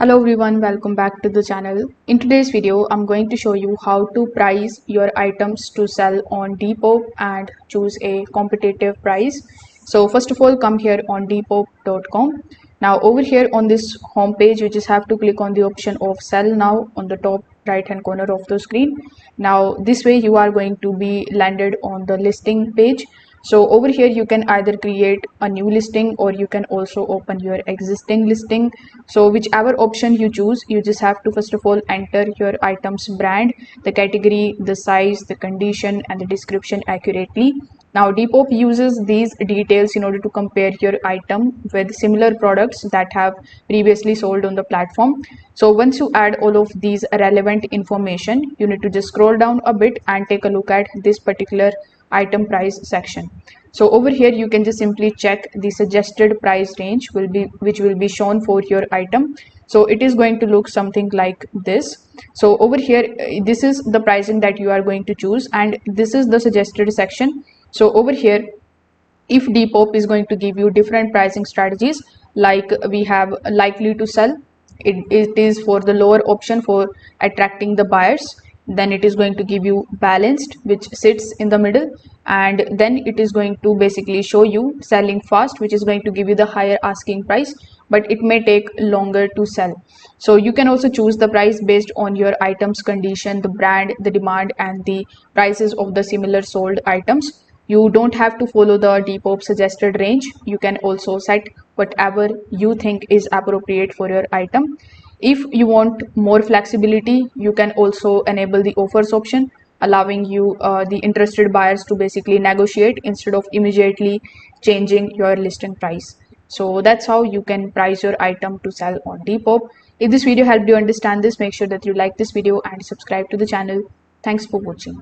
Hello everyone, welcome back to the channel. In today's video, I'm going to show you how to price your items to sell on Depop and choose a competitive price. So first of all, come here on depop.com. Now over here on this home page, you just have to click on the option of sell now on the top right hand corner of the screen. Now this way you are going to be landed on the listing page. So over here you can either create a new listing or you can also open your existing listing. So whichever option you choose, you just have to first of all enter your item's brand, the category, the size, the condition and the description accurately. Now Depop uses these details in order to compare your item with similar products that have previously sold on the platform. So once you add all of these relevant information, you need to just scroll down a bit and take a look at this particular item price section. So over here you can just simply check the suggested price range which will be shown for your item. So it is going to look something like this. So over here this is the pricing that you are going to choose and this is the suggested section. So over here, if Depop is going to give you different pricing strategies, like we have likely to sell, it is for the lower option for attracting the buyers. Then it is going to give you balanced, which sits in the middle, and then it is going to basically show you selling fast, which is going to give you the higher asking price, but it may take longer to sell. So you can also choose the price based on your item's condition, the brand, the demand and the prices of the similar sold items. You don't have to follow the Depop suggested range. You can also set whatever you think is appropriate for your item. If you want more flexibility, you can also enable the offers option, allowing you the interested buyers to basically negotiate instead of immediately changing your listing price. So that's how you can price your item to sell on Depop. If this video helped you understand this, make sure that you like this video and subscribe to the channel. Thanks for watching.